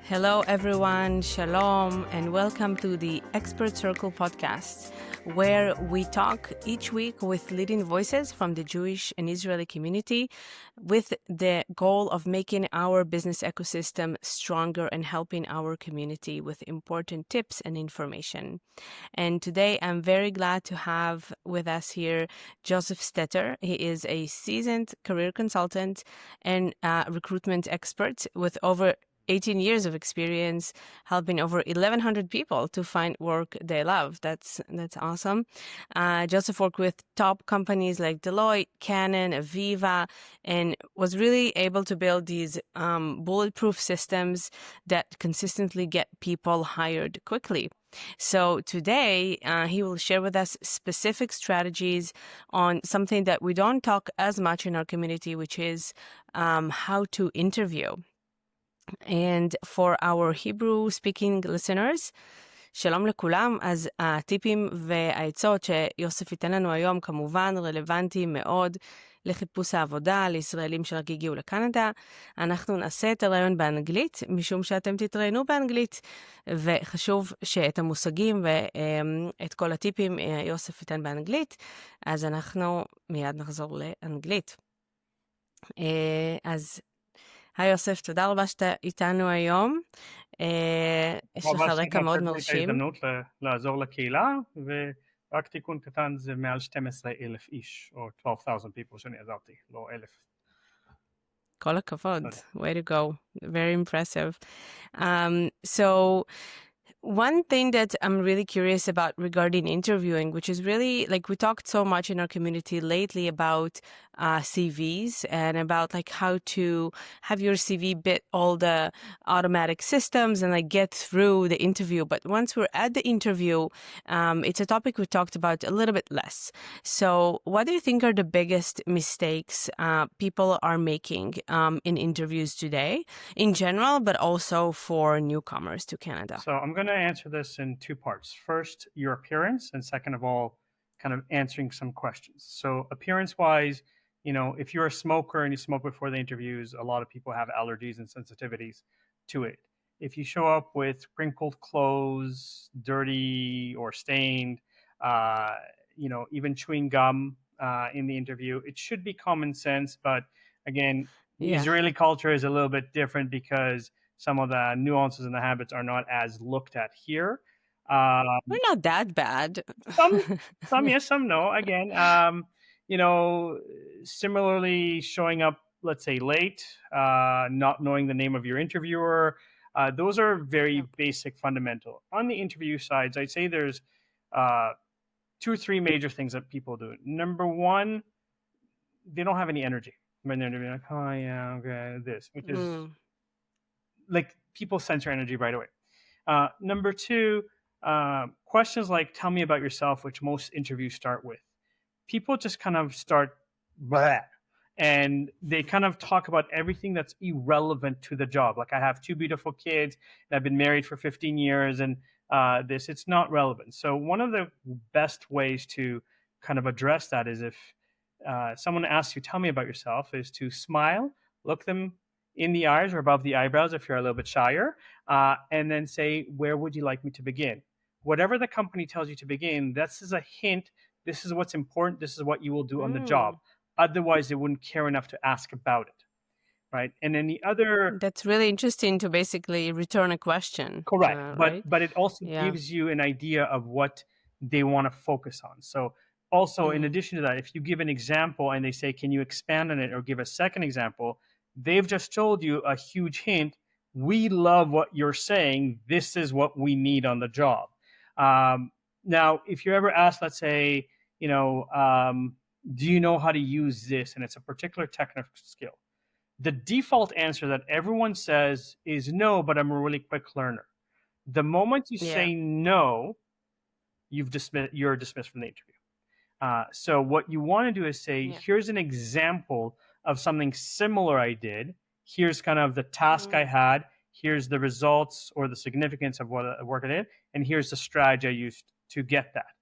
Hello, everyone. Shalom, and welcome to the Expert Circle podcast, where we talk each week with leading voices from the Jewish and Israeli community with the goal of making our business ecosystem stronger and helping our community with important tips and information. And today, I'm very glad to have with us here Josef Stetter. He is a seasoned career consultant and recruitment expert with over 18 years of experience helping over 1,100 people to find work they love. That's awesome. Joseph worked with top companies like Deloitte, Canon, Aviva, and was really able to build these bulletproof systems that consistently get people hired quickly. So today, he will share with us specific strategies on something that we don't talk as much in our community, which is how to interview. And for our Hebrew-speaking listeners, שלום לכולם, אז הטיפים והעצות שיוסף ייתן לנו היום כמובן רלוונטיים מאוד לחיפוש העבודה, לישראלים שרק הגיעו לקנדה. אנחנו נעשה את הרעיון באנגלית, משום שאתם תתראיינו באנגלית, וחשוב שאת המושגים ואת כל הטיפים יוסף ייתן באנגלית, אז אנחנו מיד נחזור לאנגלית. אז היי יוסף, תודה רבה שאתה איתנו היום. יש לך רקע מאוד מרשים. הזדמנות לעזור לקהילה, ורק תיקון קטן זה מעל 12,000 איש, או 12,000 people שאני עזרתי, לא 1,000. כל הכבוד. Way to go. Very impressive. So one thing that I'm really curious about regarding interviewing, which is really like we talked so much in our community lately about CVs and about like how to have your CV bit all the automatic systems and like get through the interview. But once we're at the interview, it's a topic we talked about a little bit less. So what do you think are the biggest mistakes people are making in interviews today in general, but also for newcomers to Canada? So I'm going to answer this in two parts. First, your appearance, and second of all, kind of answering some questions. So appearance-wise, you know, if you're a smoker and you smoke before the interviews, a lot of people have allergies and sensitivities to it. If you show up with wrinkled clothes, dirty or stained, you know, even chewing gum in the interview, it should be common sense. But again, the Israeli culture is a little bit different because some of the nuances and the habits are not as looked at here. We're not that bad. Some yes, some no. Again, you know, similarly showing up, let's say late, not knowing the name of your interviewer, those are very basic, fundamental. On the interview sides, I'd say there's 2 or 3 major things that people do. Number one, they don't have any energy when they're interviewing. Like, oh yeah, okay, this, which is like people sense your energy right away. Number two, questions like "Tell me about yourself," which most interviews start with. People just kind of start blah, and they kind of talk about everything that's irrelevant to the job. Like, I have 2 beautiful kids, and I've been married for 15 years, and it's not relevant. So one of the best ways to kind of address that is if someone asks you, "Tell me about yourself," is to smile, look them in the eyes or above the eyebrows if you're a little bit shyer, and then say, "Where would you like me to begin?" Whatever the company tells you to begin, this is a hint. This is what's important. This is what you will do on the job. Otherwise, they wouldn't care enough to ask about it, right? And then the other... That's really interesting to basically return a question. Correct. Right? But it also gives you an idea of what they want to focus on. So also, in addition to that, if you give an example and they say, "Can you expand on it or give a second example?" They've just told you a huge hint. We love what you're saying. This is what we need on the job. Now, if you're ever asked, let's say, you know, do you know how to use this? And it's a particular technical skill. The default answer that everyone says is no, but I'm a really quick learner. The moment you say no, you're dismissed from the interview. So what you want to do is say, here's an example of something similar I did. Here's kind of the task I had. Here's the results or the significance of what work I did. And here's the strategy I used to get that.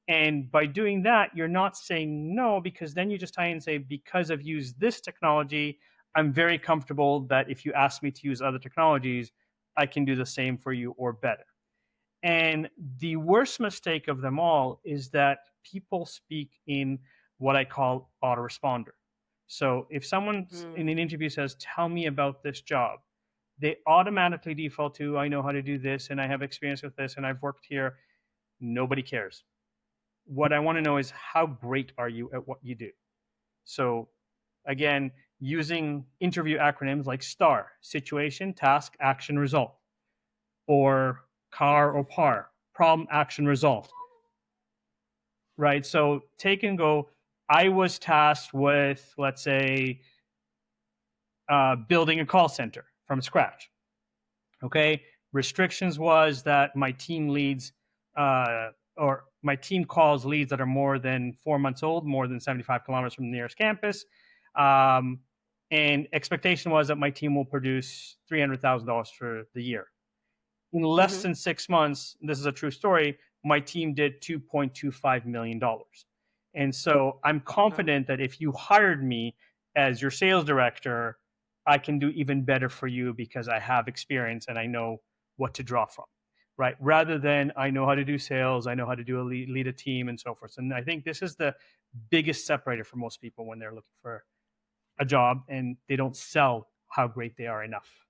And by doing that, you're not saying no, because then you just tie in and say, because I've used this technology, I'm very comfortable that if you ask me to use other technologies, I can do the same for you or better. And the worst mistake of them all is that people speak in what I call autoresponder. So if someone in an Mm. interview says, "Tell me about this job," they automatically default to, "I know how to do this and I have experience with this and I've worked here." Nobody cares. What I want to know is, how great are you at what you do? So again, using interview acronyms like STAR, situation, task, action, result, or CAR or PAR, problem, action, result, right? So take and go, I was tasked with, let's say, building a call center from scratch. Okay. Restrictions was that my team leads, or my team calls leads that are more than 4 months old, more than 75 kilometers from the nearest campus. Um, and expectation was that my team will produce $300,000 for the year. In less Mm-hmm. than 6 months, this is a true story, my team did $2.25 million. And so I'm Wow. confident that if you hired me as your sales director, I can do even better for you because I have experience and I know what to draw from, right? Rather than I know how to do sales, I know how to do lead a team and so forth. And I think this is the biggest separator for most people when they're looking for a job and they don't sell how great they are enough.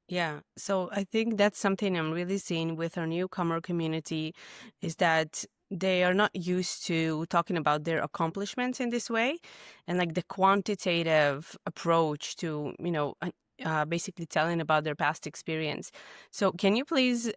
Yeah. So I think that's something I'm really seeing with our newcomer community is that they are not used to talking about their accomplishments in this way, and like the quantitative approach to, basically telling about their past experience. So can you please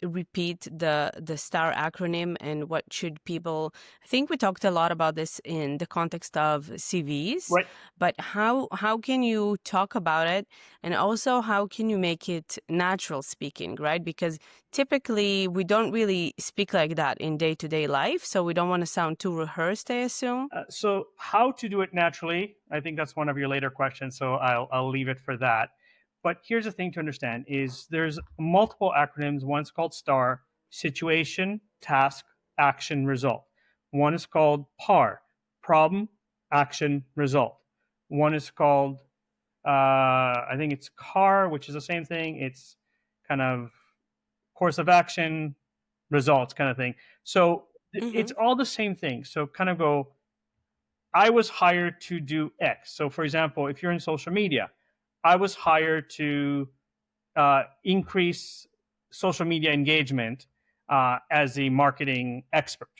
repeat the STAR acronym and what should people, I think we talked a lot about this in the context of CVs, Right. but how can you talk about it, and also how can you make it natural speaking, right? Because typically we don't really speak like that in day-to-day life, so we don't want to sound too rehearsed, I assume. So how to do it naturally? I think that's one of your later questions, so I'll leave it for that. But here's the thing to understand: is there's multiple acronyms. One's called STAR: situation, task, action, result. One is called PAR: problem, action, result. One is called I think it's CAR, which is the same thing. It's kind of course of action, results kind of thing. So it's Mm-hmm. all the same thing. So kind of go, I was hired to do X. So, for example, if you're in social media, I was hired to increase social media engagement as a marketing expert,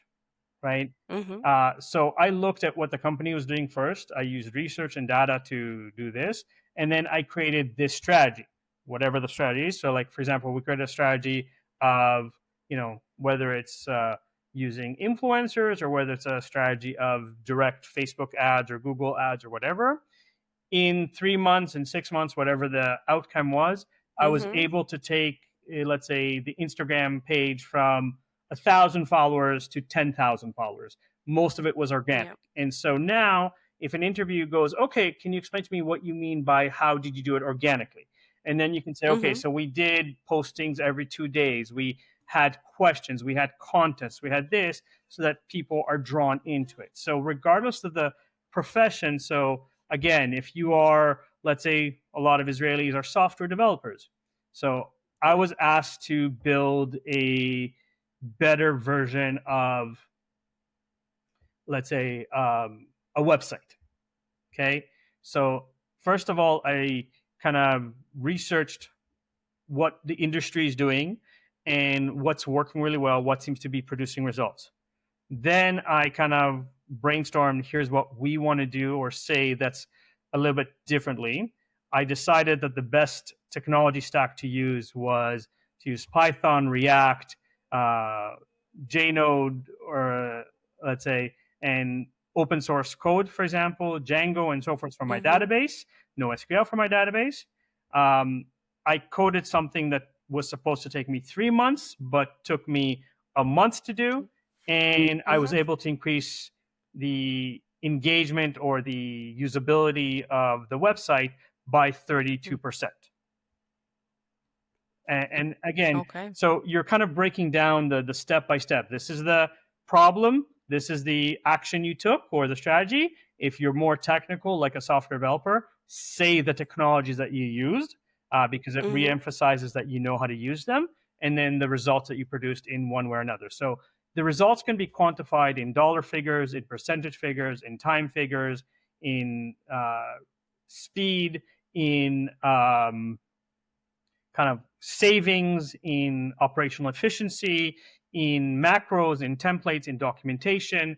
right? Mm-hmm. So I looked at what the company was doing first. I used research and data to do this, and then I created this strategy, whatever the strategy is. So, like for example, we created a strategy of, whether it's using influencers or whether it's a strategy of direct Facebook ads or Google ads or whatever. In 3 months and 6 months, whatever the outcome was, I was Mm-hmm. able to take, let's say, the Instagram page from 1,000 followers to 10,000 followers. Most of it was organic. Yeah. And so now, if an interview goes, okay, can you explain to me what you mean by how did you do it organically? And then you can say, okay, Mm-hmm. so we did postings every 2 days. We had questions, we had contests, we had this, so that people are drawn into it. So, regardless of the profession, so again, if you are, let's say, a lot of Israelis are software developers. So I Right. was asked to build a better version of, let's say, a website. Okay. So, first of all, I kind of researched what the industry is doing and what's working really well, what seems to be producing results. Then I kind of brainstormed, here's what we want to do or say that's a little bit differently. I decided that the best technology stack to use was to use Python, React, uh, JNode, or let's say, and open source code, for example, Django and so forth for my Mm-hmm. database, NoSQL for my database. Um, I coded something that was supposed to take me 3 months, but took me a month to do, and I was Mm-hmm. able to increase the engagement or the usability of the website by 32%. And again, Okay. so you're kind of breaking down the step by step. This is the problem, this is the action you took or the strategy. If you're more technical, like a software developer, say the technologies that you used. because it Mm-hmm. reemphasizes that you know how to use them, and then the results that you produced in one way or another. So the results can be quantified in dollar figures, in percentage figures, in time figures, in speed, in kind of savings, in operational efficiency, in macros, in templates, in documentation.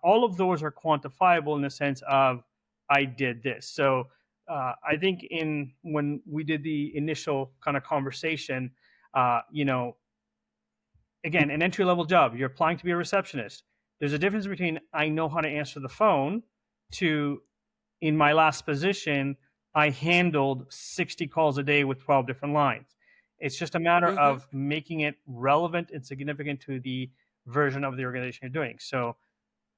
All of those are quantifiable in the sense of I did this. So I think in when we did the initial kind of conversation, you know, again, an entry level job, you're applying to be a receptionist. There's a difference between I know how to answer the phone to in my last position, I handled 60 calls a day with 12 different lines. It's just a matter Mm-hmm. of making it relevant and significant to the version of the organization you're doing. So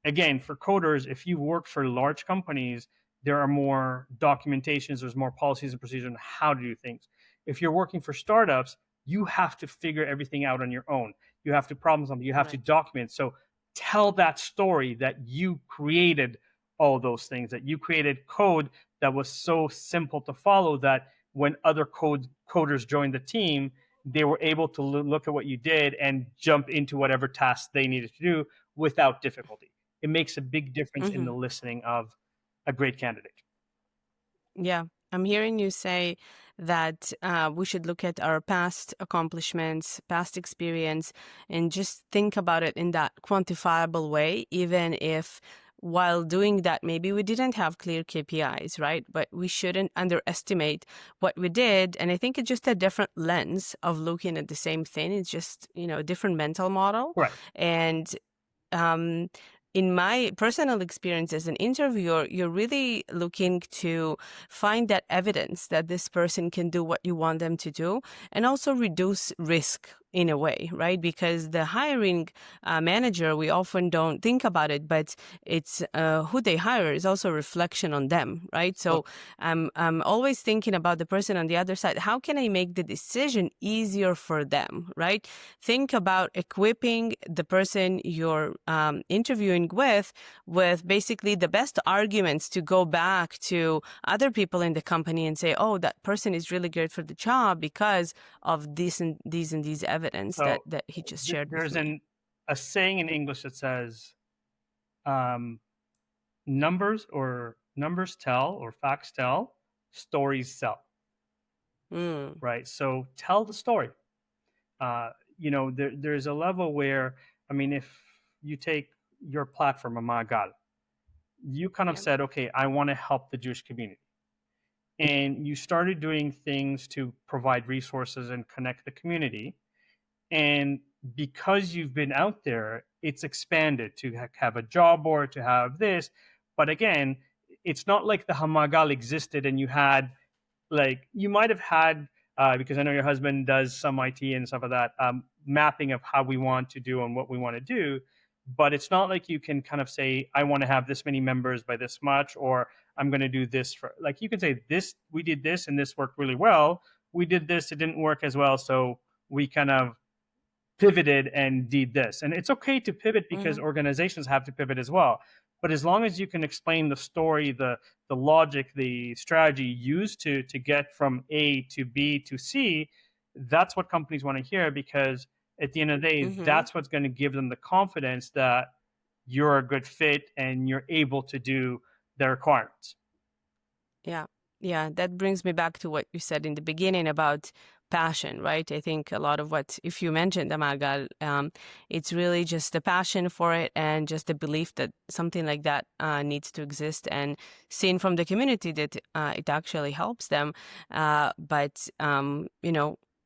again, for coders, if you've worked for large companies, there are more documentations, there's more policies and procedures on how to do things. If you're working for startups, you have to figure everything out on your own. You have to problem solve, you have to Right. document. So tell that story that you created all those things, that you created code that was so simple to follow that when other coders joined the team, they were able to look at what you did and jump into whatever tasks they needed to do without difficulty. It makes a big difference in Mm-hmm. the listening of a great candidate. Yeah, I'm hearing you say that we should look at our past accomplishments, past experience, and just think about it in that quantifiable way, even if while doing that, maybe we didn't have clear KPIs, right? But we shouldn't underestimate what we did. And I think it's just a different lens of looking at the same thing. It's just, a different mental model. Right. And um, in my personal experience as an interviewer, you're really looking to find that evidence that this person can do what you want them to do and also reduce risk in a way, right? Because the hiring manager, we often don't think about it, but it's who they hire is also a reflection on them, right? Well, So I'm always thinking about the person on the other side. How can I make the decision easier for them, right? Think about equipping the person you're interviewing with basically the best arguments to go back to other people in the company and say, oh, that person is really great for the job because of this and these evidence that so he just shared with there's me. a saying in English that says um, numbers tell or facts tell, stories sell. Mm, Right. So tell the story. There's a level where I mean, if you take your platform, Amagal, you kind of yeah. said, okay, I want to help the Jewish community. And you started doing things to provide resources and connect the community. And because you've been out there, it's expanded to have a job board, to have this. But again, it's not like the Hamagal existed and you had like you might have had because I know your husband does some IT and stuff like that, mapping of how we want to do and what we want to do. But it's not like you can kind of say, I want to have this many members by this much, or I'm going to do this for like you can say this, we did this and this worked really well. We did this, it didn't work as well. So we kind of pivoted and did this. And it's okay to pivot because Mm-hmm. organizations have to pivot as well. But as long as you can explain the story, the logic, the strategy used to get from A to B to C, that's what companies want to hear because at the end of the day, Mm-hmm. that's what's going to give them the confidence that you're a good fit and you're able to do their requirements. Yeah. Yeah. That brings me back to what you said in the beginning about passion, right? I think a lot of what, if you mentioned Amagal, it's really just the passion for it and just the belief that something like that needs to exist and seen from the community that it actually helps them. But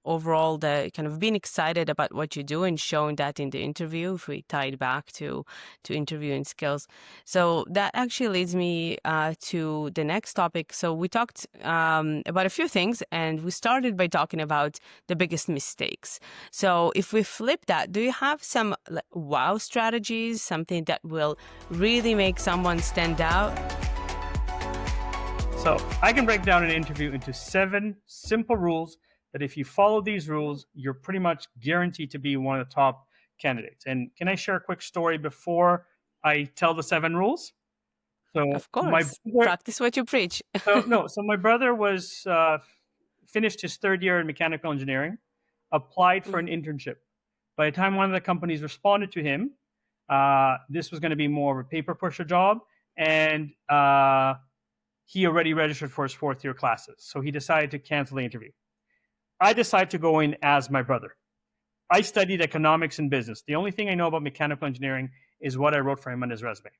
overall, the kind of being excited about what you do and showing that in the interview, if we tie it back to interviewing skills. So that actually leads me to the next topic. So we talked about a few things, and we started by talking about the biggest mistakes. So if we flip that, do you have some wow strategies, something that will really make someone stand out? So I can break down an interview into 7 simple rules that if you follow these rules, you're pretty much guaranteed to be one of the top candidates. And can I share a quick story before I tell the 7 rules? So Of my course, brother, practice what you preach. so no, so my brother was finished his third year in mechanical engineering, applied for an internship. By the time one of the companies responded to him, this was going to be more of a paper pusher job, and he already registered for his fourth year classes. So he decided to cancel the interview. I decided to go in as my brother. I studied economics and business. The only thing I know about mechanical engineering is what I wrote for him on his resume.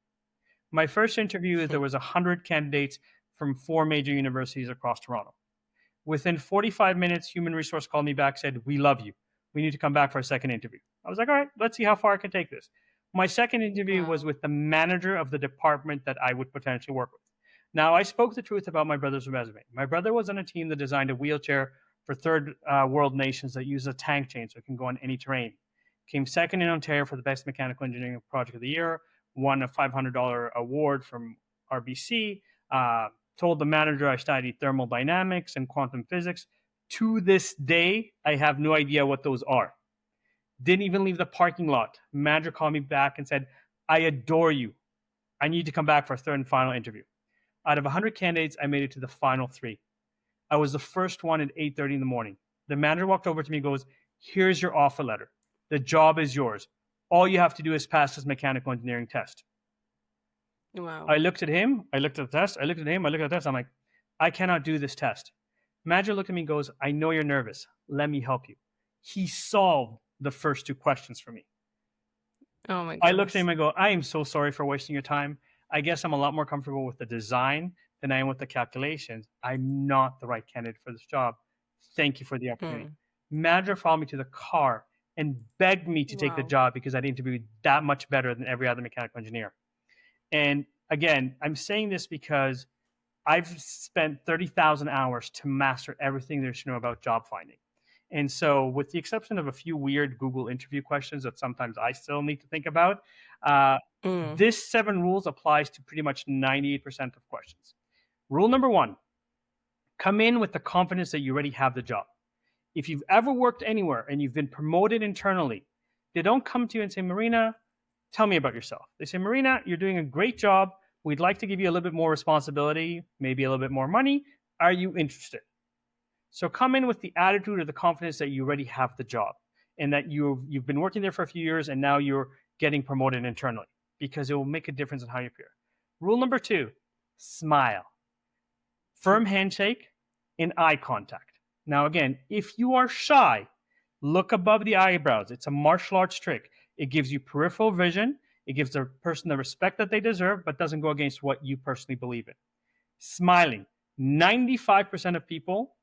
My first interview, there was 100 candidates from 4 major universities across Toronto. Within 45 minutes, human resource called me back, said, "We love you. We need to come back for a second interview." I was like, all right, let's see how far I can take this. My second interview was with the manager of the department that I would potentially work with. Now, I spoke the truth about my brother's resume. My brother was on a team that designed a wheelchair for third world nations that uses a tank chain so it can go on any terrain. Came second in Ontario for the best mechanical engineering project of the year, won a $500 award from RBC, told the manager I studied thermodynamics and quantum physics. To this day, I have no idea what those are. Didn't even leave the parking lot. Manager called me back and said, "I adore you. I need to come back for a third and final interview." Out of 100 candidates, I made it to the final 3. I was the first one at 8:30 in the morning. The manager walked over to me and goes, "Here's your offer letter. The job is yours. All you have to do is pass this mechanical engineering test." Wow. I looked at him. I looked at the test. I looked at him. I looked at the test. I'm like, I cannot do this test. Manager looked at me and goes, "I know you're nervous. Let me help you." He solved the first 2 questions for me. Oh my goodness. I looked at him and go, "I am so sorry for wasting your time. I guess I'm a lot more comfortable with the design than I am with the calculations. I'm not the right candidate for this job. Thank you for the opportunity." Manager followed me to the car and begged me to take the job because I'd interviewed that much better than every other mechanical engineer. And again, I'm saying this because I've spent 30,000 hours to master everything there is to know about job finding. And so, with the exception of a few weird Google interview questions that sometimes I still need to think about, this 7 rules applies to pretty much 98% of questions. Rule number 1, come in with the confidence that you already have the job. If you've ever worked anywhere and you've been promoted internally, they don't come to you and say, "Marina, tell me about yourself." They say, "Marina, you're doing a great job. We'd like to give you a little bit more responsibility, maybe a little bit more money. Are you interested?" So come in with the attitude or the confidence that you already have the job and that you've been working there for a few years and now you're getting promoted internally, because it will make a difference in how you appear. Rule number 2, smile. Firm handshake and eye contact. Now, again, if you are shy, look above the eyebrows. It's a martial arts trick. It gives you peripheral vision. It gives the person the respect that they deserve, but doesn't go against what you personally believe in. Smiling. 95% of people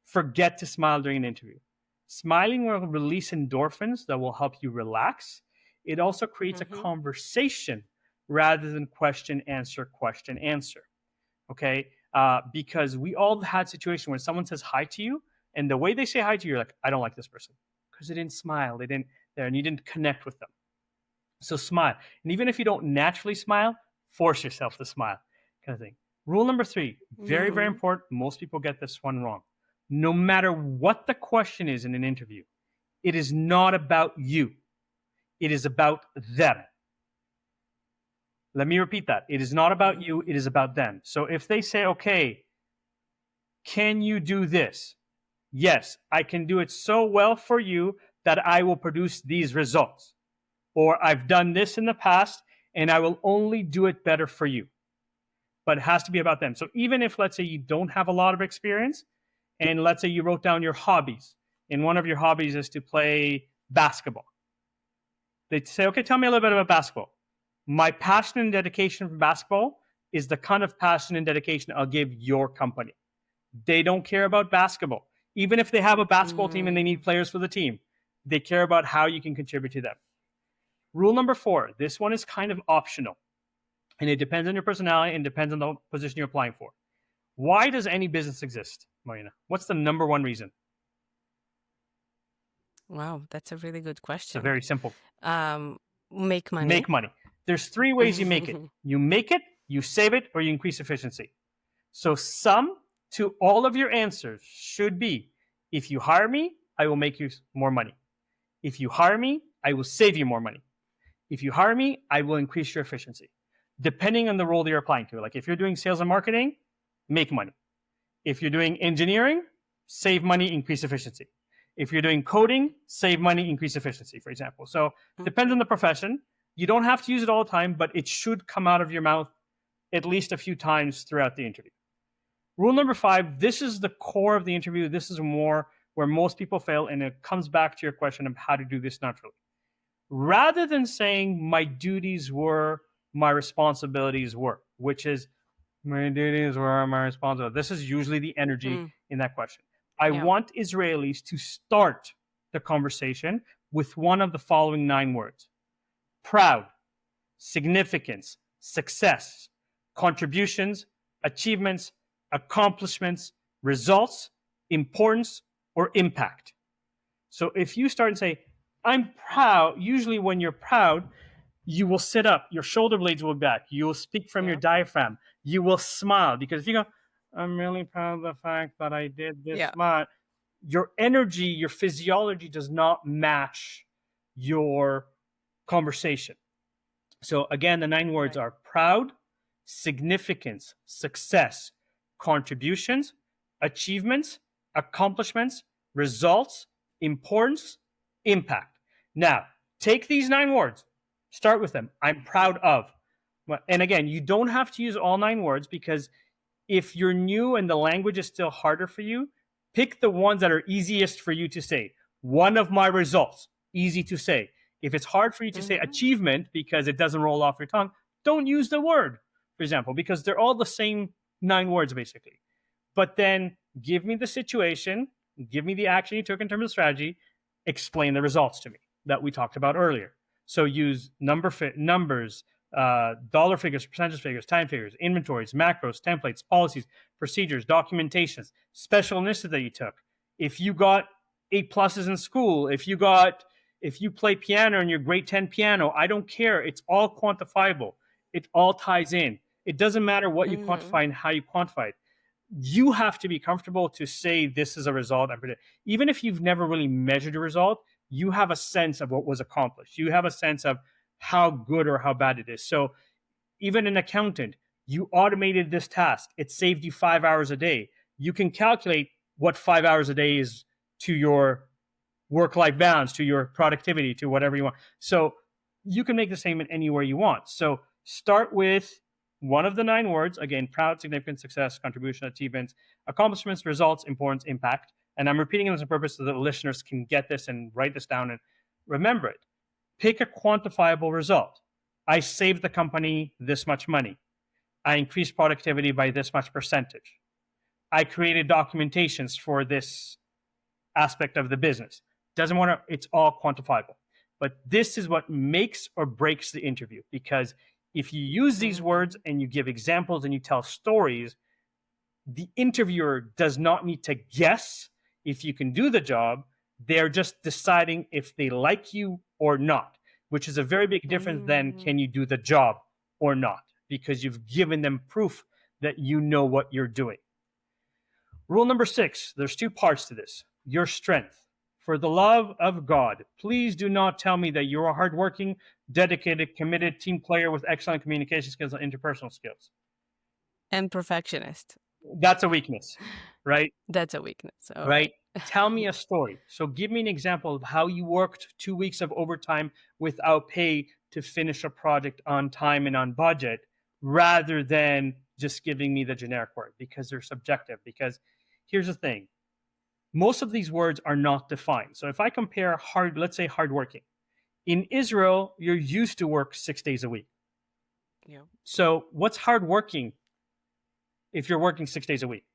forget to smile during an interview. Smiling will release endorphins that will help you relax. It also creates a conversation rather than question, answer, okay? Because we all had situations when someone says hi to you, and the way they say hi to you, you're like, "I don't like this person," because they didn't smile, and you didn't connect with them. So smile. And even if you don't naturally smile, force yourself to smile, kind of thing. Rule number 3, very, very important. Most people get this one wrong. No matter what the question is in an interview, it is not about you. It is about them. Let me repeat that. It is not about you. It is about them. So if they say, "Okay, can you do this?" "Yes, I can do it so well for you that I will produce these results." Or, "I've done this in the past and I will only do it better for you." But it has to be about them. So even if, let's say, you don't have a lot of experience, and let's say you wrote down your hobbies, and one of your hobbies is to play basketball, they'd say, "Okay, tell me a little bit about basketball." "My passion and dedication for basketball is the kind of passion and dedication I'll give your company." They don't care about basketball. Even if they have a basketball team and they need players for the team, they care about how you can contribute to them. Rule number 4, this one is kind of optional, and it depends on your personality and depends on the position you're applying for. Why does any business exist, Marina? What's the number 1 reason? Wow, that's a really good It's question. very simple. Make money. Make money. There's 3 ways you make it. You make it, you save it, or you increase efficiency. So sum to all of your answers should be, if you hire me, I will make you more money. If you hire me, I will save you more money. If you hire me, I will increase your efficiency. Depending on the role that you're applying to. Like if you're doing sales and marketing, make money. If you're doing engineering, save money, increase efficiency. If you're doing coding, save money, increase efficiency, for example. So depends on the profession. You don't have to use it all the time, but it should come out of your mouth at least a few times throughout the interview. Rule number 5, this is the core of the interview. This is more where most people fail, and it comes back to your question of how to do this naturally. Rather than saying my duties were, my responsibilities were, which is my duties were my responsibilities. This is usually the energy in that question. I want Israelis to start the conversation with one of the following 9 words: proud, significance, success, contributions, achievements, accomplishments, results, importance, or impact. So if you start and say, I'm proud, usually when you're proud, you will sit up, your shoulder blades will be back, you will speak from your diaphragm, you will smile. Because if you go, I'm really proud of the fact that I did this much, your energy, your physiology does not match your conversation. So again, the 9 words are proud, significance, success, contributions, achievements, accomplishments, results, importance, impact. Now, take these 9 words, start with them. I'm proud of. And again, you don't have to use all 9 words, because if you're new and the language is still harder for you, pick the ones that are easiest for you to say. One of my results, easy to say. If it's hard for you to say achievement because it doesn't roll off your tongue, don't use the word, for example, because they're all the same 9 words basically. But then give me the situation, give me the action you took in terms of strategy, explain the results to me that we talked about earlier. So use numbers, dollar figures, percentage figures, time figures, inventories, macros, templates, policies, procedures, documentations, special initiatives that you took. If you got 8+ in school, if you play piano and you're grade 10 piano, I don't care. It's all quantifiable. It all ties in. It doesn't matter what you quantify and how you quantify it. You have to be comfortable to say this is a result. Even if you've never really measured a result, you have a sense of what was accomplished. You have a sense of how good or how bad it is. So even an accountant, you automated this task. It saved you 5 hours a day. You can calculate what 5 hours a day is to your work-life balance, to your productivity, to whatever you want. So you can make the statement anywhere you want. So start with one of the 9 words. Again, proud, significant, success, contribution, achievements, accomplishments, results, importance, impact. And I'm repeating this on purpose so that listeners can get this and write this down and remember it. Pick a quantifiable result. I saved the company this much money. I increased productivity by this much percentage. I created documentations for this aspect of the business. Doesn't matter, it's all quantifiable. But this is what makes or breaks the interview, because if you use these words and you give examples and you tell stories, the interviewer does not need to guess if you can do the job. They're just deciding if they like you or not, which is a very big difference than can you do the job or not, because you've given them proof that you know what you're doing. Rule number 6, there's 2 parts to this. Your strength. For the love of God, please do not tell me that you're a hardworking, dedicated, committed team player with excellent communication skills and interpersonal skills. And perfectionist. That's a weakness, right? That's a weakness. Oh. Right? Tell me a story. So give me an example of how you worked 2 weeks of overtime without pay to finish a project on time and on budget, rather than just giving me the generic word, because they're subjective. Because here's the thing. Most of these words are not defined. So if I compare let's say hardworking. In Israel, you're used to work 6 days a week. Yeah. So what's hardworking if you're working 6 days a week?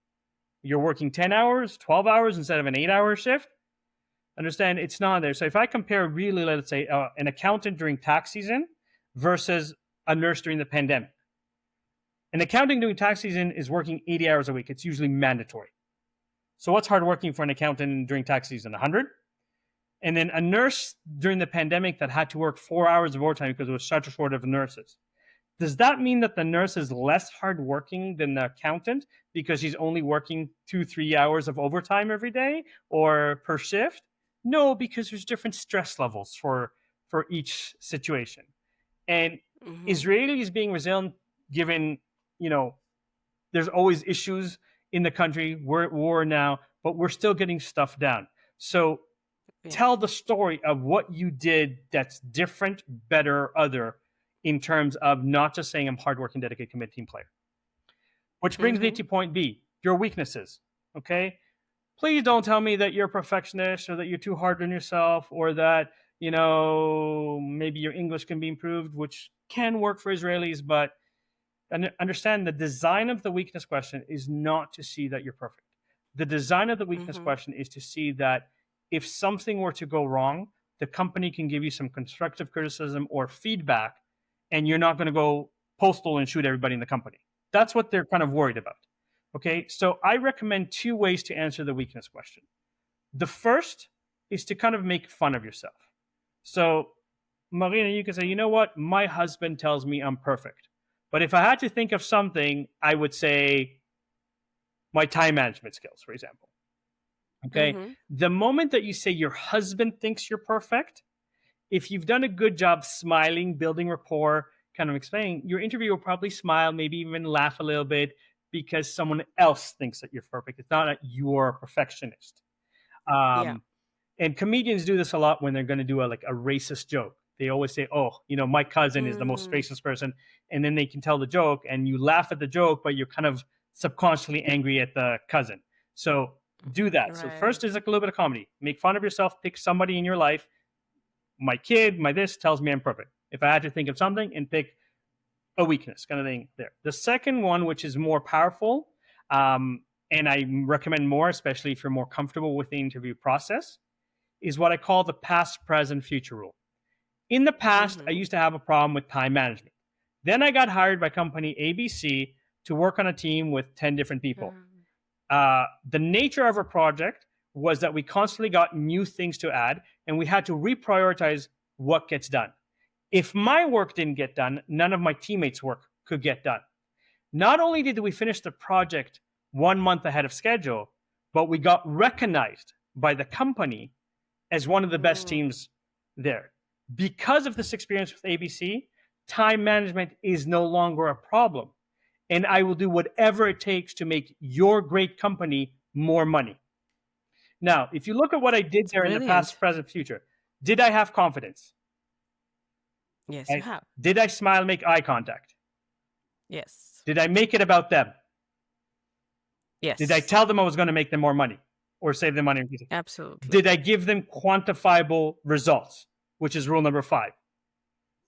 You're working 10 hours, 12 hours instead of an 8-hour shift. Understand, it's not there. So if I compare really, let's say, an accountant during tax season versus a nurse during the pandemic. An accountant during tax season is working 80 hours a week. It's usually mandatory. So what's hardworking for an accountant during tax season? 100? And then a nurse during the pandemic that had to work 4 hours of overtime because there was such a shortage of nurses. Does that mean that the nurse is less hardworking than the accountant because she's only working 2-3 hours of overtime every day or per shift? No, because there's different stress levels for each situation. And Israelis being resilient, given, there's always issues in the country. We're at war now, but we're still getting stuff done. So tell the story of what you did that's different, better, other, in terms of not just saying I'm hardworking, dedicated, committed team player. Which brings me to point B, your weaknesses. Okay? Please don't tell me that you're a perfectionist or that you're too hard on yourself or that, maybe your English can be improved, which can work for Israelis, but understand the design of the weakness question is not to see that you're perfect. The design of the weakness question is to see that if something were to go wrong, the company can give you some constructive criticism or feedback, and you're not going to go postal and shoot everybody in the company. That's what they're kind of worried about. Okay, so I recommend two ways to answer the weakness question. The first is to kind of make fun of yourself. So, Marina, you can say, you know what? My husband tells me I'm perfect. But if I had to think of something, I would say my time management skills, for example. Okay. The moment that you say your husband thinks you're perfect, if you've done a good job smiling, building rapport, kind of explaining, your interviewer will probably smile, maybe even laugh a little bit because someone else thinks that you're perfect. It's not that you're a perfectionist. And comedians do this a lot when they're going to do a racist joke. They always say, oh, my cousin is the most racist person. And then they can tell the joke and you laugh at the joke, but you're kind of subconsciously angry at the cousin. So do that. Right. So first is a little bit of comedy. Make fun of yourself. Pick somebody in your life. My kid, my this tells me I'm perfect. If I had to think of something and pick a weakness kind of thing there. The second one, which is more powerful, and I recommend more, especially if you're more comfortable with the interview process, is what I call the past, present, future rule. In the past, I used to have a problem with time management. Then I got hired by company ABC to work on a team with 10 different people. The nature of our project was that we constantly got new things to add, and we had to reprioritize what gets done. If my work didn't get done, none of my teammates' work could get done. Not only did we finish the project 1 month ahead of schedule, but we got recognized by the company as one of the best teams there. Because of this experience with ABC, time management is no longer a problem. And I will do whatever it takes to make your great company more money. Now, if you look at what I did there in the past, present, future, did I have confidence? Yes, you have. Did I smile, make eye contact? Yes. Did I make it about them? Yes. Did I tell them I was going to make them more money or save them money? Absolutely. Did I give them quantifiable results, which is rule number 5?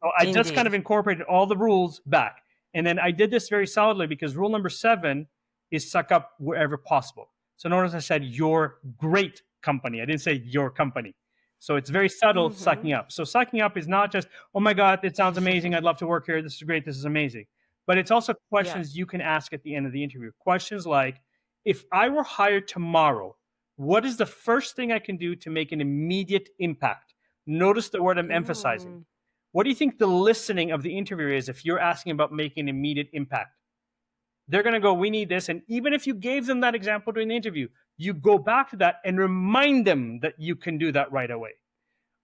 So I just kind of incorporated all the rules back. And then I did this very solidly because rule number 7 is suck up wherever possible. So notice I said your great company. I didn't say your company. So it's very subtle, sucking up. So sucking up is not just, oh my God, it sounds amazing. I'd love to work here. This is great. This is amazing. But it's also questions you can ask at the end of the interview. Questions like, if I were hired tomorrow, what is the first thing I can do to make an immediate impact? Notice the word I'm emphasizing. What do you think the listening of the interviewer is if you're asking about making an immediate impact? They're going to go, we need this. And even if you gave them that example during the interview, you go back to that and remind them that you can do that right away.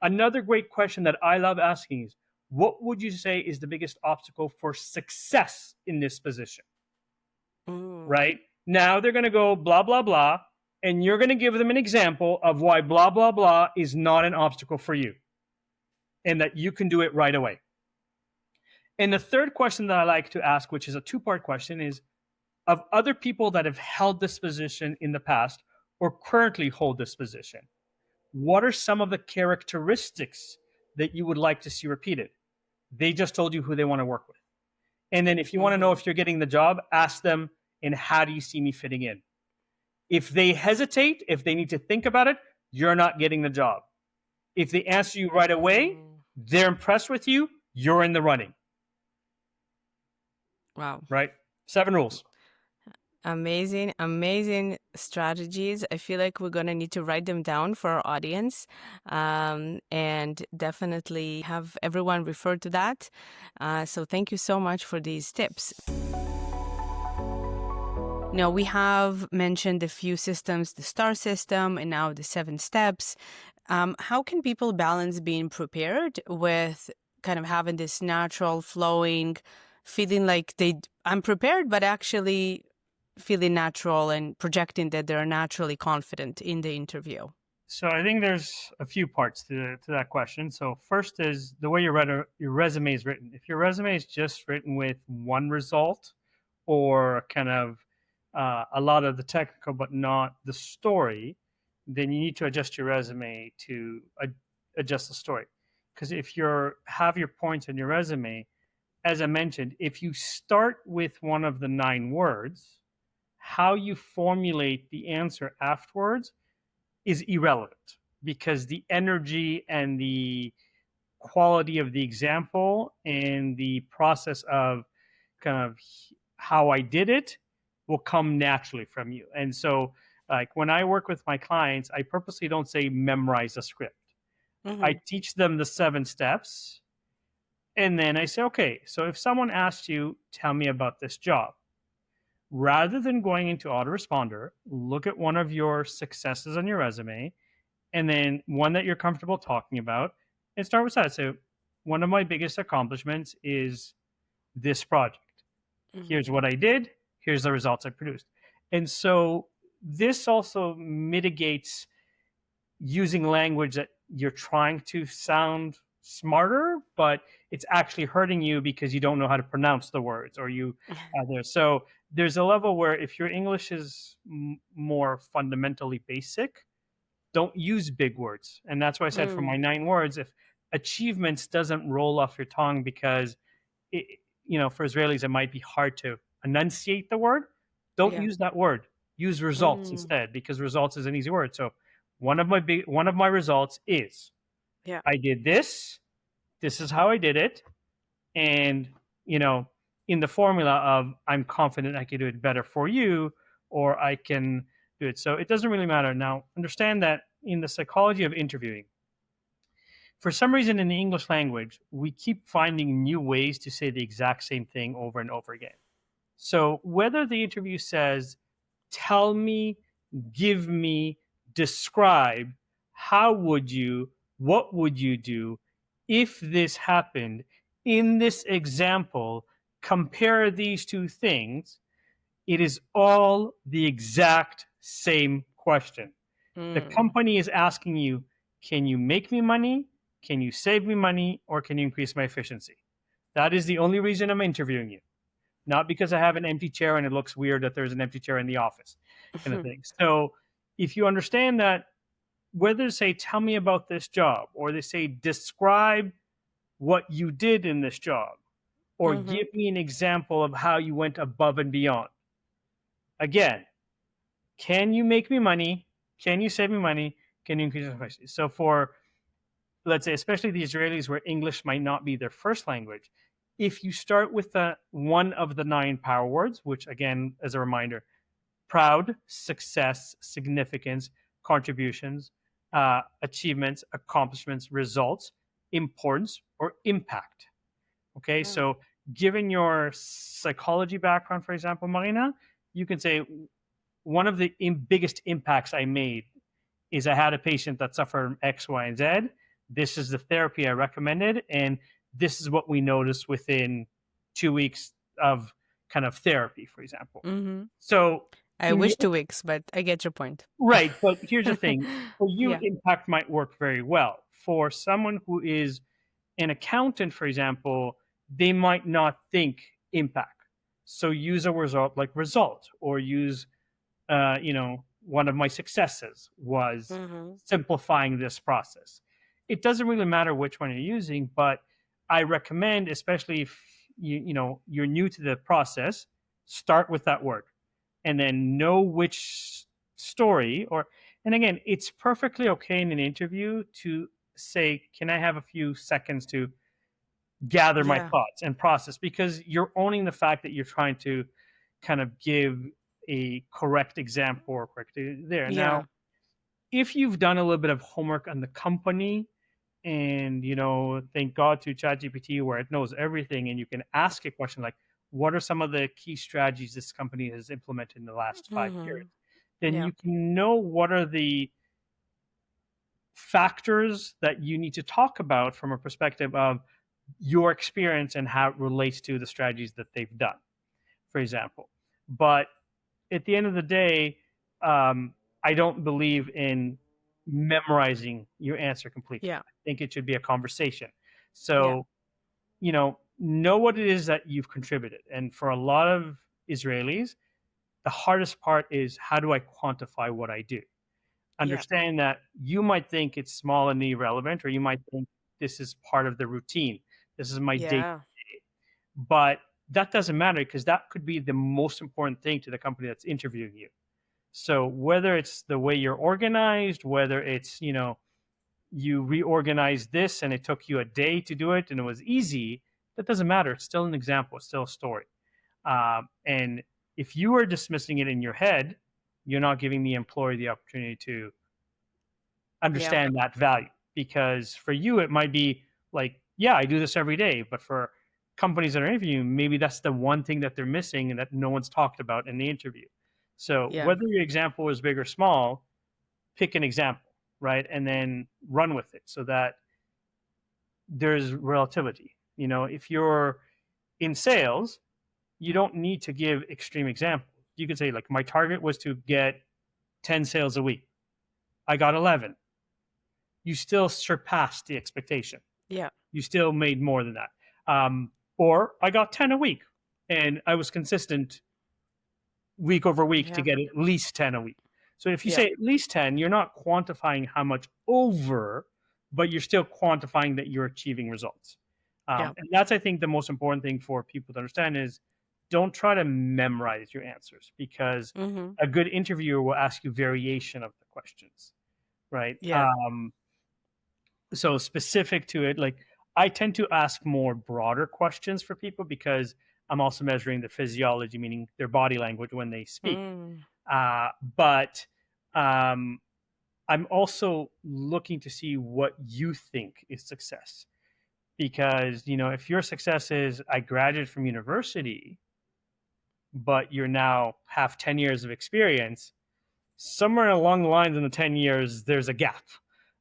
Another great question that I love asking is, what would you say is the biggest obstacle for success in this position? Right? Now they're going to go blah, blah, blah. And you're going to give them an example of why blah, blah, blah is not an obstacle for you. And that you can do it right away. And the third question that I like to ask, which is a 2-part question, is of other people that have held this position in the past or currently hold this position, what are some of the characteristics that you would like to see repeated? They just told you who they want to work with. And then if you want to know if you're getting the job, ask them, and how do you see me fitting in? If they hesitate, if they need to think about it, you're not getting the job. If they answer you right away, they're impressed with you, you're in the running. Wow. Right? 7 rules. Amazing, amazing strategies. I feel like we're going to need to write them down for our audience, and definitely have everyone refer to that. So thank you so much for these tips. Now, we have mentioned a few systems, the STAR system and now the 7 steps. How can people balance being prepared with kind of having this natural flowing feeling like I'm prepared, but actually feeling natural and projecting that they're naturally confident in the interview? So I think there's a few parts to that question. So first is the way your resume is written. If your resume is just written with one result or kind of a lot of the technical but not the story, then you need to adjust your resume to adjust the story. Because if you have your points in your resume, as I mentioned, if you start with one of the 9 words, how you formulate the answer afterwards is irrelevant because the energy and the quality of the example and the process of kind of how I did it will come naturally from you. And so, like when I work with my clients, I purposely don't say memorize a script. I Mm-hmm. teach them the 7 steps. And then I say, okay, so if someone asks you, tell me about this job, rather than going into autoresponder, look at one of your successes on your resume and then one that you're comfortable talking about and start with that. So, one of my biggest accomplishments is this project. Mm-hmm. Here's what I did, here's the results I produced. And so, this also mitigates using language that you're trying to sound smarter, but it's actually hurting you because you don't know how to pronounce the words or you there. So there's a level where if your English is more fundamentally basic, don't use big words. And that's why I said for my Mm, 9 words, if achievements doesn't roll off your tongue because it, for Israelis, it might be hard to enunciate the word. Don't yeah. use that word. Use results Mm, instead because results is an easy word. So one of my results is yeah. I did this. This is how I did it, and you know, in the formula of I'm confident I can do it better for you, or I can do it. So it doesn't really matter. Now, understand that in the psychology of interviewing, for some reason in the English language, we keep finding new ways to say the exact same thing over and over again. So whether the interview says, tell me, give me, describe, how would you, what would you do if this happened in this example, compare these two things, it is all the exact same question. The Mm, company is asking you, can you make me money? Can you save me money? Or can you increase my efficiency? That is the only reason I'm interviewing you. Not because I have an empty chair and it looks weird that there's an empty chair in the office, kind of thing. So if you understand that, whether they say, tell me about this job, or they say, describe what you did in this job, or mm-hmm. give me an example of how you went above and beyond. Again, can you make me money? Can you save me money? Can you increase my efficiency? So for, let's say, especially the Israelis where English might not be their first language, if you start with one of the 9 power words, which again, as a reminder, proud, success, significance, contributions, achievements, accomplishments, results, importance, or impact. Okay, Mm, so given your psychology background, for example, Marina, you can say one of the biggest impacts I made is I had a patient that suffered from X, Y, and Z. This is the therapy I recommended, and this is what we noticed within 2 weeks of kind of therapy, for example. mm-hmm. So, I in your wish 2 weeks, but I get your point. right, but here's the thing: for you, Yeah. impact might work very well. For someone who is an accountant, for example, they might not think impact. So use a result like result, or use one of my successes was Mm-hmm. simplifying this process. It doesn't really matter which one you're using, but I recommend, especially if you're new to the process, start with that word and then know which story or and again, it's perfectly okay in an interview to say, can I have a few seconds to gather my Yeah. thoughts and process because you're owning the fact that you're trying to kind of give a correct example or correct there. Now, Yeah. if you've done a little bit of homework on the company and thank God to ChatGPT where it knows everything and you can ask a question like, what are some of the key strategies this company has implemented in the last 5 years? Mm-hmm. Then Yeah. you can know what are the factors that you need to talk about from a perspective of your experience and how it relates to the strategies that they've done, for example. But at the end of the day, I don't believe in memorizing your answer completely. Yeah. I think it should be a conversation. Yeah. So, know what it is that you've contributed. And for a lot of Israelis, the hardest part is, how do I quantify what I do? Yeah. Understand that you might think it's small and irrelevant, or you might think this is part of the routine. This is my day, Yeah. but that doesn't matter, because that could be the most important thing to the company that's interviewing you. So whether it's the way you're organized, whether it's, you reorganized this and it took you a day to do it and it was easy, that doesn't matter. It's still an example. It's still a story. And if you are dismissing it in your head, you're not giving the employer the opportunity to Yeah. understand that value. Because for you, it might be like, yeah, I do this every day. But for companies that are interviewing, maybe that's the one thing that they're missing and that no one's talked about in the interview. So Yeah. whether your example is big or small, pick an example, right? And then run with it, so that there's relativity. If you're in sales, you don't need to give extreme examples. You could say, like, my target was to get 10 sales a week. I got 11. You still surpassed the expectation. Yeah. You still made more than that. Or I got 10 a week and I was consistent week over week to Yeah. get at least 10 a week. So if you Yeah. say at least 10, you're not quantifying how much over, but you're still quantifying that you're achieving results. Yeah. And that's, I think, the most important thing for people to understand is, don't try to memorize your answers, because Mm-hmm. a good interviewer will ask you variation of the questions, right? Yeah. So specific to it, like, I tend to ask more broader questions for people, because I'm also measuring the physiology, meaning their body language when they speak. Mm. But um, I'm also looking to see what you think is success. Because, if your success is, I graduated from university, but you're now have 10 years of experience, somewhere along the lines in the 10 years, there's a gap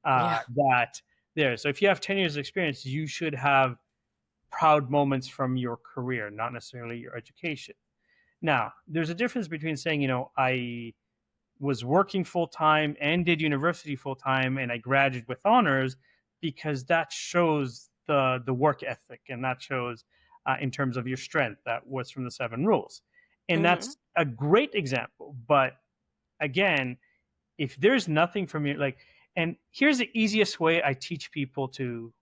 Yeah. that there. So if you have 10 years of experience, you should have proud moments from your career, not necessarily your education. Now, there's a difference between saying, I was working full time and did university full time and I graduated with honors, because that shows the work ethic, and that shows in terms of your strength. That was from the 7 rules, and Mm-hmm. that's a great example. But again, if there's nothing from you, like, and here's the easiest way I teach people to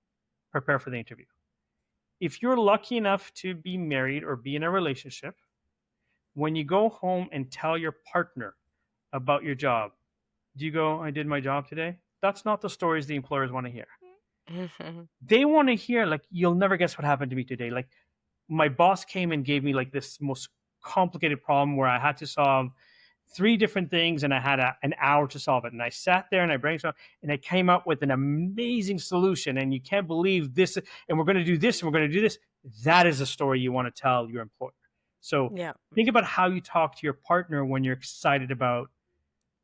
prepare for the interview. If you're lucky enough to be married or be in a relationship, when you go home and tell your partner about your job, do you go, I did my job today? That's not the stories the employers want to hear. Mm-hmm. They want to hear, like, you'll never guess what happened to me today. Like, my boss came and gave me, like, this most complicated problem where I had to solve 3 different things and I had an hour to solve it. And I sat there and I brainstormed and I came up with an amazing solution. And you can't believe this. And we're going to do this and we're going to do this. That is a story you want to tell your employer. So Yeah. think about how you talk to your partner when you're excited about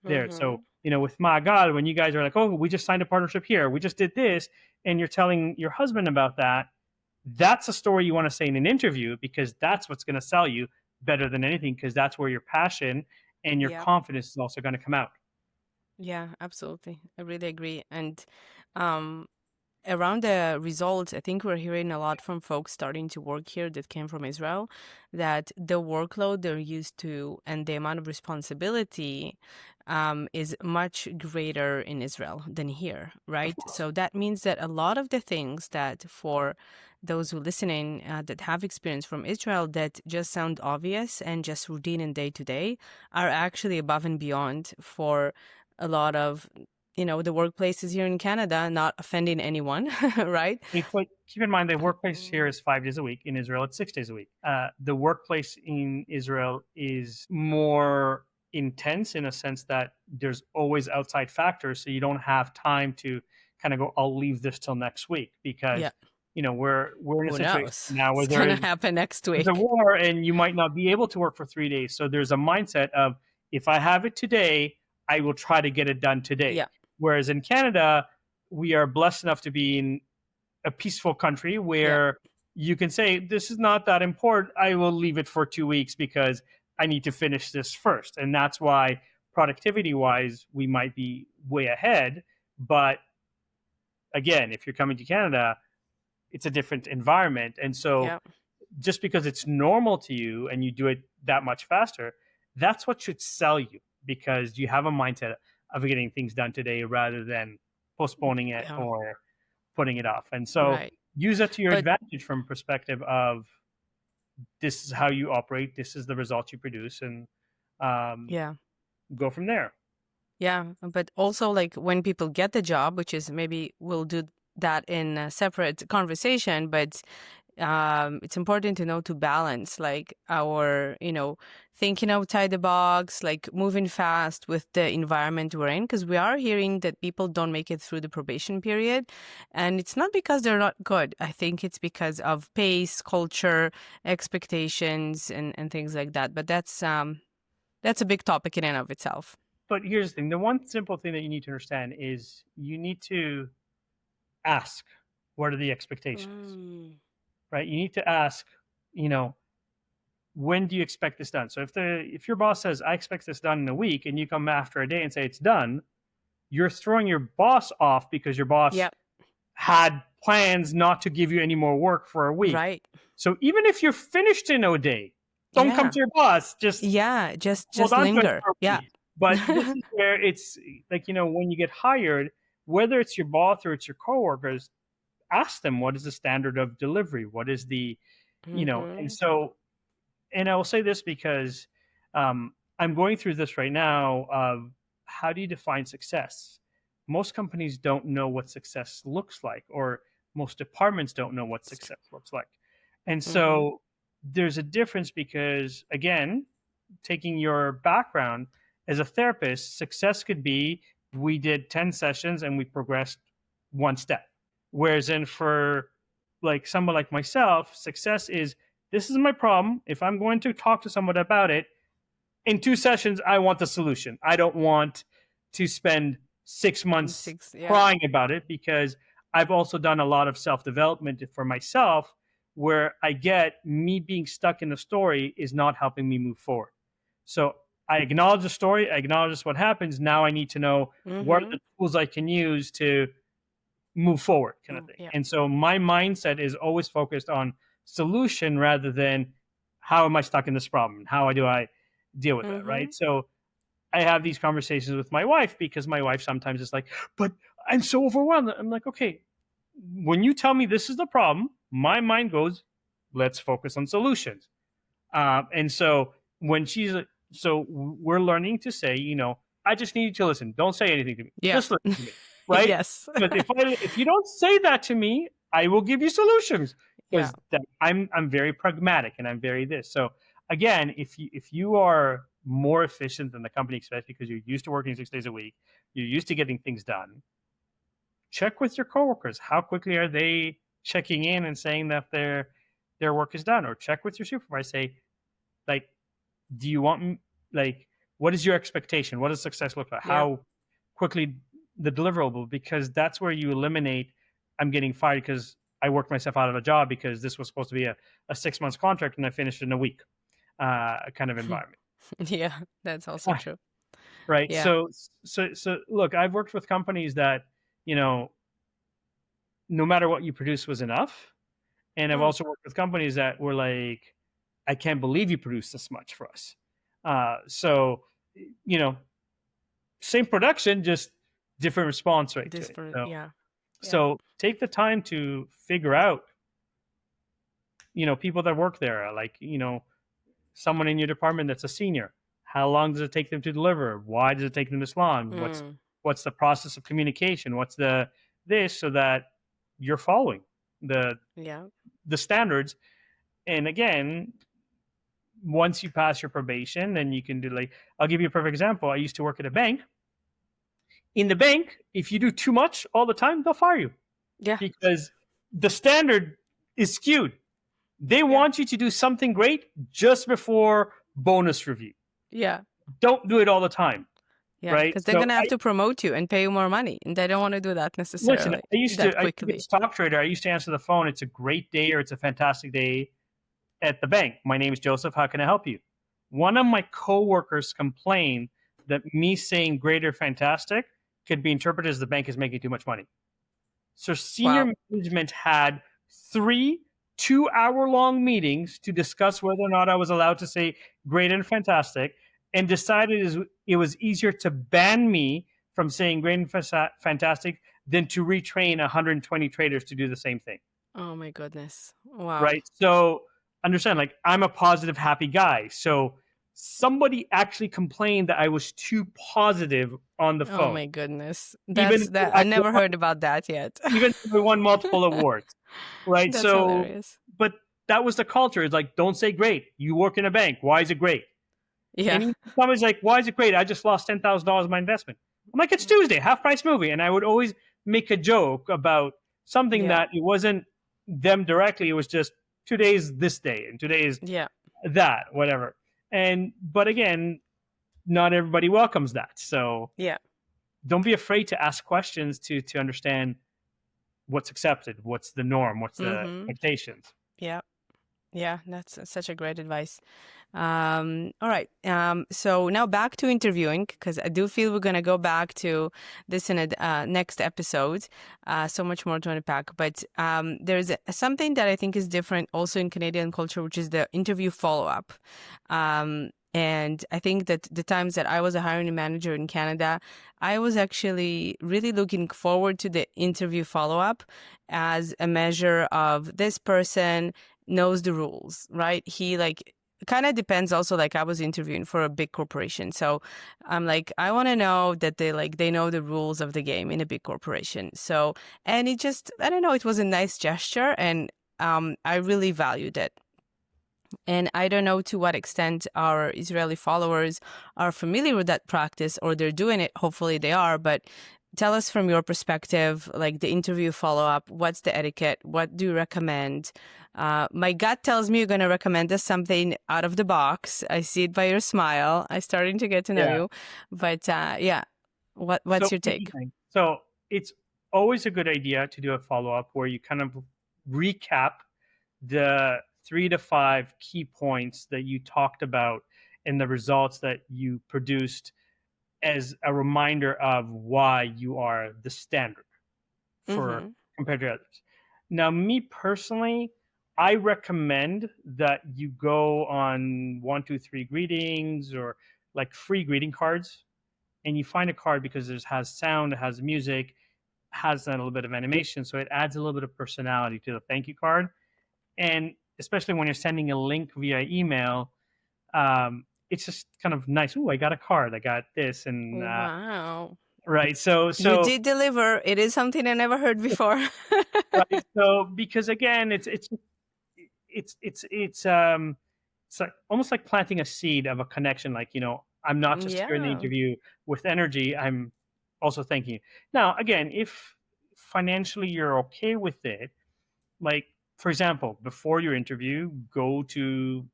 there. Mm-hmm. So, with Magal, when you guys are like, oh, we just signed a partnership here, we just did this, and you're telling your husband about that, that's a story you want to say in an interview, because that's what's going to sell you better than anything, because that's where your passion and your Yeah. confidence is also going to come out. Yeah, absolutely. I really agree. And um, around the results, I think we're hearing a lot from folks starting to work here that came from Israel, that the workload they're used to and the amount of responsibility is much greater in Israel than here, Of right? course. So that means that a lot of the things that for those who listening that have experience from Israel that just sound obvious and just routine and day to day are actually above and beyond for a lot of the workplaces here in Canada, not offending anyone, right? It's like, keep in mind, the workplace here is 5 days a week. In Israel, it's 6 days a week. The workplace in Israel is more intense in a sense that there's always outside factors, so you don't have time to kind of go, I'll leave this till next week, Yeah. because we're in a Who situation knows? now where It's gonna happen next there's a week. war and you might not be able to work for 3 days. So there's a mindset of, if I have it today, I will try to get it done today. Yeah. Whereas in Canada, we are blessed enough to be in a peaceful country Yeah. where you can say, this is not that important. I will leave it for 2 weeks because I need to finish this first. And that's why productivity wise, we might be way ahead. But again, if you're coming to Canada, it's a different environment. And so Yeah. just because it's normal to you and you do it that much faster, that's what should sell you, because you have a mindset of getting things done today rather than postponing it Yeah. or putting it off. And so Right. use that to your But advantage from perspective of this is how you operate, this is the results you produce, and um, yeah. go from there. Yeah, but also like when people get the job, which is maybe we'll do that in a separate conversation, but it's important to know to balance like our, thinking outside the box, like moving fast with the environment we're in, because we are hearing that people don't make it through the probation period. And it's not because they're not good. I think it's because of pace, culture, expectations, and things like that. But that's a big topic in and of itself. But here's the thing, the one simple thing that you need to understand is you need to ask, what are the expectations, Mm. right? You need to ask, you know, when do you expect this done? So if your boss says I expect this done in a week, and you come after a day and say it's done, you're throwing your boss off because your boss Yeah, had plans not to give you any more work for a week. right. So even if you're finished in a day, don't come Yeah. to your boss. Just Yeah, hold just on to it linger. for a Yeah. week. But this is where it's like, when you get hired, whether it's your boss or it's your coworkers, ask them, what is the standard of delivery? What is and Mhm. so, and I will say this because I'm going through this right now of how do you define success? Most companies don't know what success looks like, or most departments don't know what success looks like. And Mhm. so there's a difference because, again, taking your background as a therapist, success could be we did 10 sessions and we progressed one step. Whereas in for like someone like myself, success is this is my problem. If I'm going to talk to someone about it, in 2 sessions, I want the solution. I don't want to spend 6 months Yeah. crying about it, because I've also done a lot of self development for myself where I get me being stuck in the story is not helping me move forward. So I acknowledge the story, I acknowledge what happens. Now I need to know what are Mhm. the tools I can use to move forward, kind of thing. Yeah. And so my mindset is always focused on solution rather than how am I stuck in this problem? How do I deal with that? Right. Mhm. So I have these conversations with my wife because my wife sometimes is like, but I'm so overwhelmed. I'm like, okay, when you tell me this is the problem, my mind goes, let's focus on solutions. And so when she's so we're learning to say, I just need you to listen. Don't say anything to me. Yeah. Just listen to me, right? Yes. Because if you don't say that to me, I will give you solutions. Yeah. Because I'm very pragmatic and I'm very this. So again, if you are more efficient than the company expects because you're used to working 6 days a week, you're used to getting things done. Check with your coworkers. How quickly are they checking in and saying that their work is done? Or check with your supervisor. Say, like, do you want like what is your expectation? What does success look like? Yeah. How quickly the deliverable? Because that's where you eliminate I'm getting fired because I worked myself out of a job because this was supposed to be a 6 months contract and I finished in a week, kind of environment. Yeah, that's also true. Right. Yeah. So look, I've worked with companies that, you know, no matter what you produce was enough. And I've Mm. also worked with companies that were like, I can't believe you produced this much for us. So, you know, same production, just different response rate to This it. for So, yeah. Yeah. so take the time to figure out, people that work there, like, someone in your department that's a senior. How long does it take them to deliver? Why does it take them this long? What's Mm. what's the process of communication? What's the this so that you're following the Yeah. the standards. And again, once you pass your probation, then you can do like I'll give you a perfect example. I used to work at a bank. In the bank, if you do too much all the time, they'll fire you Yeah. because the standard is skewed. They Yeah. want you to do something great just before bonus review. Yeah. Don't do it all the time, Yeah. right? Because they're So gonna I have to promote you and pay you more money, and they don't want to do that listen. necessarily I that used to be a quickly. stock trader. I used to answer the phone. It's a great day or it's a fantastic day at the bank. My name is Joseph. How can I help you? one of my coworkers complained that me saying great or fantastic could be interpreted as the bank is making too much money. So senior Wow. management had 3 2-hour-long meetings to discuss whether or not I was allowed to say great and fantastic, and decided it was easier to ban me from saying great and fantastic than to retrain 120 traders to do the same thing. Oh my goodness. Wow. Right? So understand, like, I'm a positive, happy guy. So somebody actually complained that I was too positive on the Oh phone, my goodness. even That's though that I never heard about that yet. I won multiple awards. Right? That's So, hilarious. but that was the culture. It's like, don't say great. You work in a bank. Why is it great? Yeah. And somebody's like, why is it great? I just lost $10,000 of my investment. I'm like, it's Tuesday, half price movie. And I would always make a joke about something Yeah. that it wasn't them directly. It was just today's this day and today's Yeah. that, whatever. But again, not everybody welcomes that. So Yeah. don't be afraid to ask questions to understand what's accepted, what's the norm, what's the Mm-hmm. expectations. Yeah. Yeah, that's such a great advice. All right. So now back to interviewing, because I do feel we're going to go back to this in a next episode. So much more to unpack. But there's something that I think is different also in Canadian culture, which is the interview follow-up. And I think that the times that I was a hiring manager in Canada, I was actually really looking forward to the interview follow-up as a measure of this person knows the rules, right? He like kind of depends also, like I was interviewing for a big corporation. So I'm like, I want to know that they know the rules of the game in a big corporation. So, and it just, I don't know, it was a nice gesture, and I really valued it. And I don't know to what extent our Israeli followers are familiar with that practice, or they're doing it. Hopefully they are, but tell us from your perspective, like the interview follow-up, what's the etiquette? What do you recommend? My gut tells me you're going to recommend us something out of the box. I see it by your smile. I'm starting to get to know Yeah. you. But yeah, what's So your take? interesting. So it's always a good idea to do a follow up where you kind of recap the 3 to 5 key points that you talked about and the results that you produced as a reminder of why you are the standard for Mm-hmm. compared to others. Now, me personally, I recommend that you go on 1, 2, 3 greetings or like free greeting cards, and you find a card because it has sound, it has music, has a little bit of animation, so it adds a little bit of personality to the thank you card. And especially when you're sending a link via email, it's just kind of nice. Oh, I got a card. I got this, and Wow. right. So You did deliver. It is something I never heard before. right. So because again, it's like almost like planting a seed of a connection. Like, I'm not just here in the Yeah. interview with energy. I'm also thanking you. Now, again, if financially you're okay with it, like for example, before your interview, go to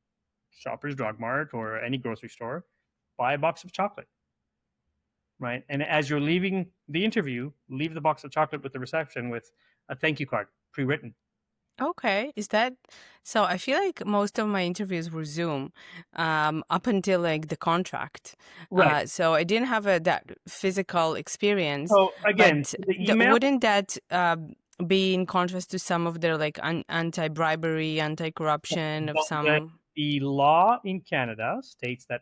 Shoppers Drug Mart or any grocery store, buy a box of chocolate, right? And as you're leaving the interview, leave the box of chocolate with the reception with a thank you card pre-written. Okay. Is that so? I feel like most of my interviews were Zoom, up until like the contract. Right. So I didn't have that physical experience, So again, but the email. wouldn't that be in contrast to some of their like anti-bribery, anti-corruption of The, some? the law in Canada states that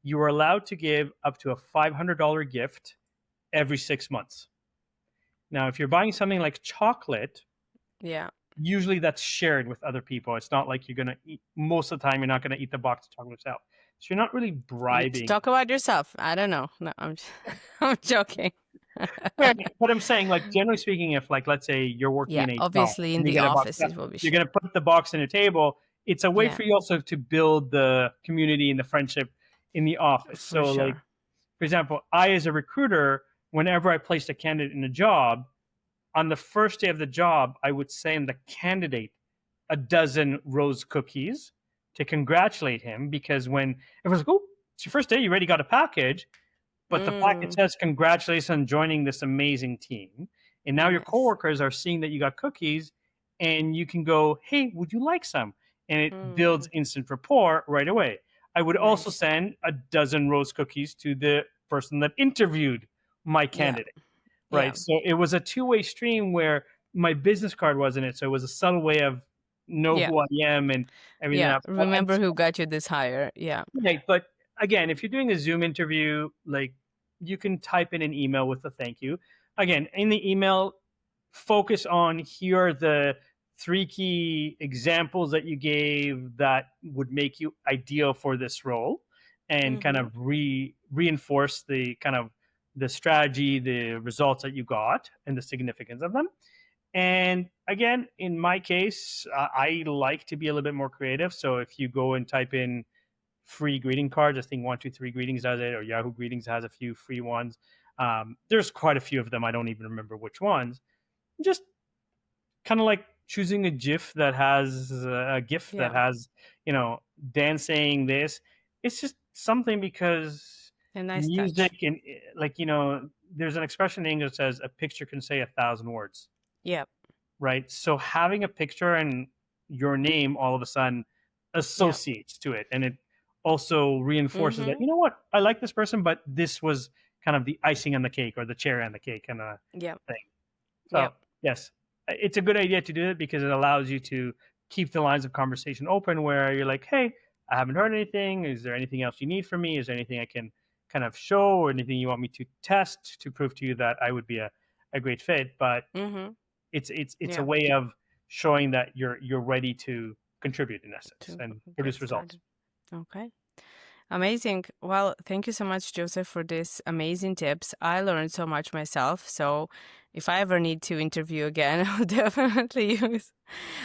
you are allowed to give up to a $500 gift every 6 months. Now, if you're buying something like chocolate, Yeah. usually that's shared with other people. It's not like you're gonna eat most of the time. You're not gonna eat the box of chocolate yourself. So you're not really You bribing. talk about yourself. I don't know. No, I'm joking. Right. But I'm saying, like, generally speaking, if like let's say you're working Yeah, in HR obviously in and you the get a box, office it will be you're shared. gonna put the box on your table. It's a way Yeah, for you also to build the community and the friendship in the office. for So, like, sure. for example, I as a recruiter, whenever I placed a candidate in a job, on the first day of the job, I would send the candidate a dozen rose cookies to congratulate him because when everyone's like, "Oh, it's your first day, you already got a package," but the package Mm, says, "Congratulations on joining this amazing team." And now your nice. coworkers are seeing that you got cookies, and you can go, "Hey, would you like some?" And it builds Mm, instant rapport right away. I would also Nice. send a dozen rose cookies to the person that interviewed my Yeah. candidate, Yeah. right? So it was a two-way stream where my business card was in it. So it was a subtle way of know Yeah. who I am and everything Yeah. like that. And Remember who got you this hire. Yeah. right, but again, if you're doing a Zoom interview, like you can type in an email with a thank you. Again, in the email, focus on here are the three key examples that you gave that would make you ideal for this role, and kind Mm-hmm. of reinforce the kind of the strategy, the results that you got, and the significance of them. And again, in my case, I like to be a little bit more creative. So if you go and type in free greeting cards. I think 123 Greetings does it, or Yahoo Greetings has a few free ones. There's quite a few of them. I don't even remember which ones. Just kind of like choosing a GIF that has a GIF that Yeah. has, Dan saying this. It's just something because A nice music touch. and like there's an expression in English that says a picture can say 1,000 words, Yeah. right? So having a picture and your name all of a sudden Yeah. associates to it, and it also reinforces that Mm-hmm. what, I like this person, but this was kind of the icing on the cake or the cherry on the cake kind of Yeah. thing. Yeah. So yes, it's a good idea to do it because it allows you to keep the lines of conversation open where you're like, hey, I haven't heard anything. Is there anything else you need from me? Is there anything I can kind of show or anything you want me to test to prove to you that I would be a great fit? But Mm-hmm. it's a Yeah. way of showing that you're ready to contribute in essence To and get produce results. started. Okay. Amazing. Well, thank you so much, Joseph, for this amazing tips. I learned so much myself. So if I ever need to interview again, I'll definitely use.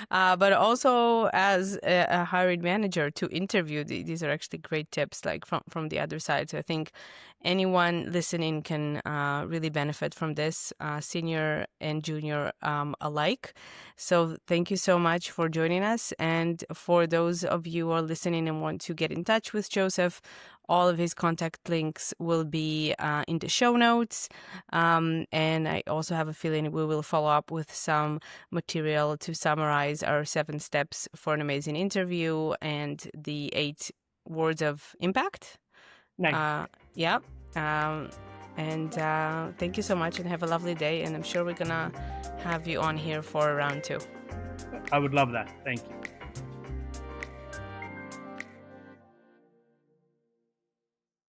But also as a hiring manager to interview, these are actually great tips, like from the other side. So I think anyone listening can really benefit from this, senior and junior alike. So thank you so much for joining us. And for those of you who are listening and want to get in touch with Joseph, all of his contact links will be in the show notes. And I also have a feeling we will follow up with some material to summarize our 7 steps for an amazing interview and the 8 words of impact. Nice. Yeah. Um, and thank you so much and have a lovely day. And I'm sure we're going to have you on here for round 2. I would love that. Thank you.